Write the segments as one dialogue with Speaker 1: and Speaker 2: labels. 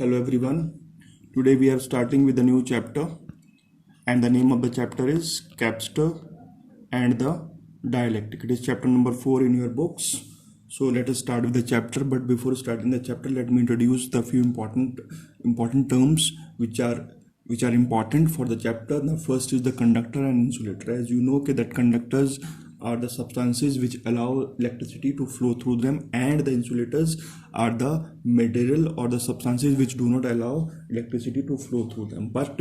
Speaker 1: Hello everyone. Today we are starting with a new chapter and the name of the chapter is Capster and the Dialectic. It is chapter number 4 in your books. So let us start with the chapter, but before starting the chapter let me introduce the few important terms which are important for the chapter. The first is the conductor and insulator. As you know that conductors are the substances which allow electricity to flow through them, and the insulators are the material or the substances which do not allow electricity to flow through them. But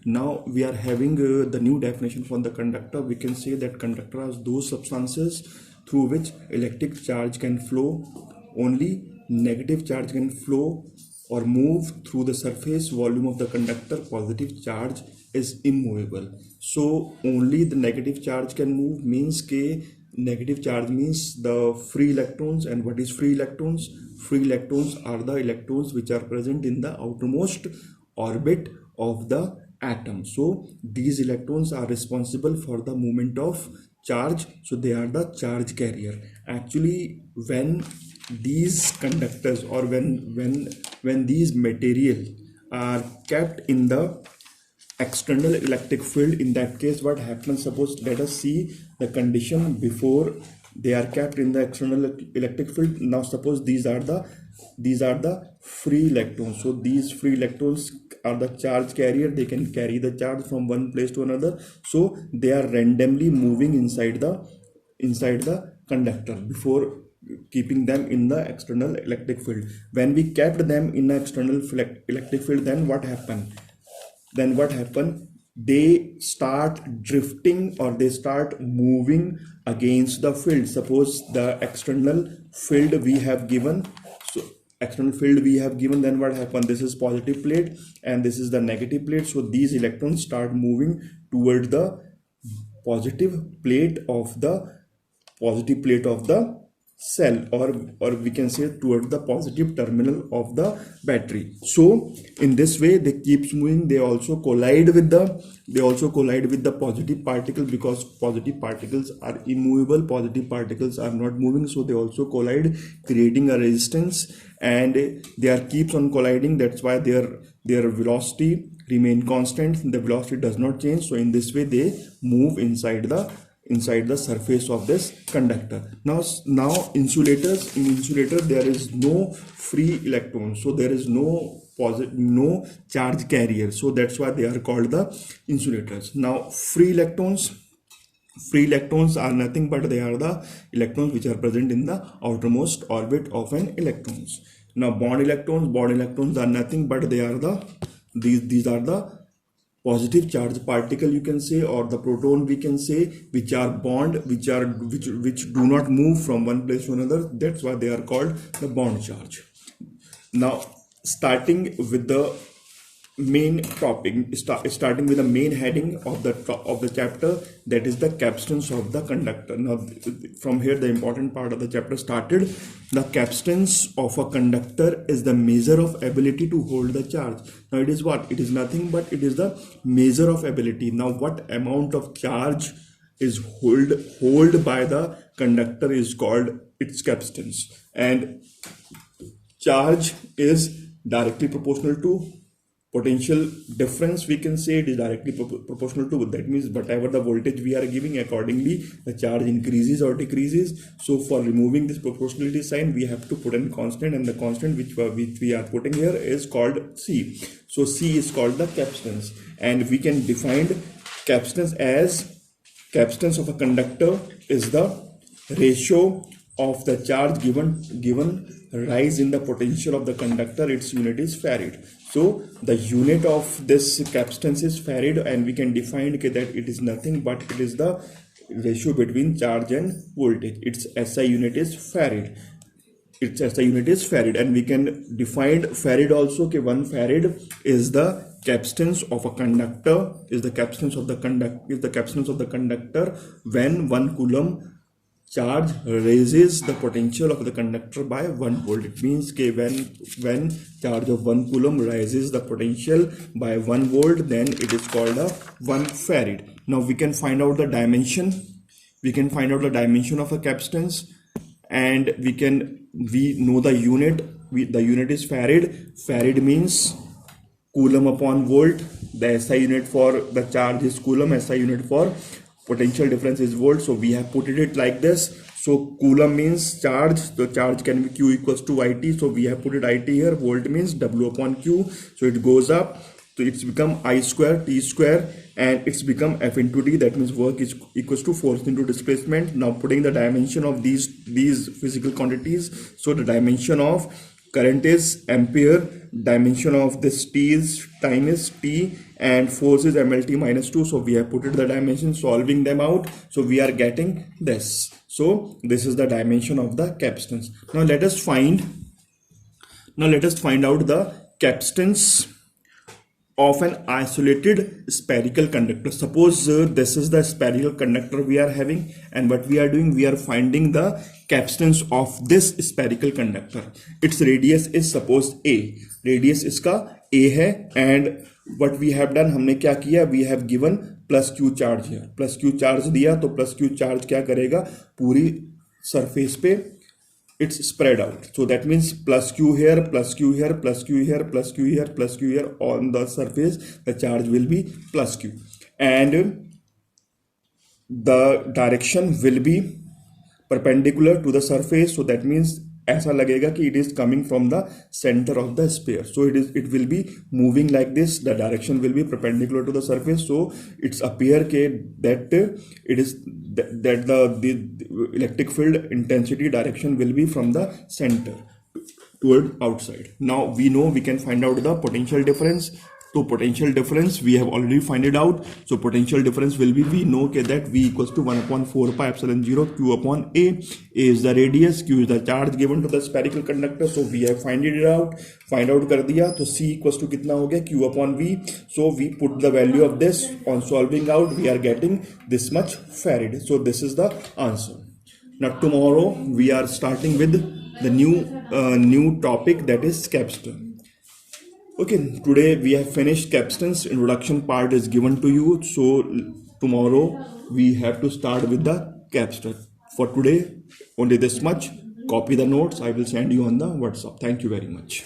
Speaker 1: now we are having the new definition for the conductor. We can say that conductor are those substances through which electric charge can flow. Only negative charge can flow or move through the surface volume of the conductor. Positive charge is immovable. So only the negative charge can move, means negative charge means the free electrons. And what is free electrons? Free electrons are the electrons which are present in the outermost orbit of the atom. So these electrons are responsible for the movement of charge, so they are the charge carrier. Actually, when these conductors or when these material are kept in the external electric field, in that case what happens, suppose let us see the condition before they are kept in the external electric field. Now suppose these are the free electrons. So these free electrons are the charge carrier. They can carry the charge from one place to another. So they are randomly moving inside the conductor before keeping them in the external electric field. When we kept them in the external electric field, then what happened? They start drifting or they start moving against the field. Suppose the external field we have given, then what happened? This is positive plate and this is the negative plate. So these electrons start moving toward the positive plate of the cell, or we can say toward the positive terminal of the battery. So in this way they keeps moving. They also collide with the positive particle, because positive particles are immovable, positive particles are not moving. So they also collide, creating a resistance, and they keeps on colliding. That's why their velocity remain constant. The velocity does not change. So in this way they move inside the surface of this conductor. Now insulators, in insulator there is no free electron, so there is no charge carrier. So that's why they are called the insulators. Now free electrons are nothing but they are the electrons which are present in the outermost orbit of an electrons. Now bond electrons are nothing but they are these are the positive charge particle, you can say, or the proton we can say, which are which do not move from one place to another. That's why they are called the bond charge. Now starting with the main topic, starting with the main heading of the chapter, that is the capacitance of the conductor. Now from here the important part of the chapter started. The capacitance of a conductor is the measure of ability to hold the charge. Now it is what? It is nothing but it is the measure of ability. Now what amount of charge is hold by the conductor is called its capacitance, and charge is directly proportional to potential difference. We can say it is directly proportional to, that means whatever the voltage we are giving, accordingly the charge increases or decreases. So for removing this proportionality sign we have to put in constant, and the constant which we are putting here is called C. So C is called the capacitance, and we can define capacitance as capacitance of a conductor is the ratio of the charge given rise in the potential of the conductor. Its unit is farad. So the unit of this capacitance is farad, and we can define that it is nothing but it is the ratio between charge and voltage. Its SI unit is farad. And we can define farad also. 1 farad is the capacitance of a conductor, is the capacitance of the conductor when 1 coulomb charge raises the potential of the conductor by 1 volt. It means when charge of 1 coulomb rises the potential by 1 volt, then it is called a 1 farad. Now we can find out the dimension. of a capacitance, and we know the unit the unit is farad. Farad means coulomb upon volt. The SI unit for the charge is coulomb, SI unit for potential difference is volt. So we have put it like this. So coulomb means charge, the charge can be Q equals to IT, so we have put it IT here. Volt means W upon Q, so it goes up, so it's become I square T square, and it's become F into D. That means work is equals to force into displacement. Now putting the dimension of these physical quantities, so the dimension of current is ampere, dimension of this T is time is T, and force is MLT minus 2. So we have put it the dimension, solving them out, so we are getting this. So this is the dimension of the capacitance. Now let us find out the capacitance of an isolated spherical conductor. Suppose this is the spherical conductor we are having, and what we are doing, we are finding the capacitance of this spherical conductor. Its radius is suppose A, radius इसका A है, and what we have done, हमने क्या किया, we have given plus Q charge here, plus Q charge दिया, तो plus Q charge क्या करेगा, पूरी surface पे it's spread out. So that means plus Q here, plus Q here, plus Q here, plus Q here, plus Q here on the surface, the charge will be plus Q, and the direction will be perpendicular to the surface. So that means ऐसा लगेगा कि it is coming from the center of the sphere. So it will be moving like this. The direction will be perpendicular to the surface. So it's appear that it is that the electric field intensity direction will be from the center toward outside. Now we know we can find out the potential difference. So potential difference we have already find it out. So potential difference will be, we know that V equals to 1 upon 4 pi epsilon 0 Q upon A. A is the radius, Q is the charge given to the spherical conductor. So we have find out कर दिया. तो C equals to कितना हो गया, Q upon V. So we put the value of this on solving out, we are getting this much farad. So this is the answer. Now tomorrow we are starting with the new topic, that is capacitor. Okay, today we have finished capacitance. Introduction part is given to you. So tomorrow we have to start with the capacitor. For today, only this much. Copy the notes. I will send you on the WhatsApp. Thank you very much.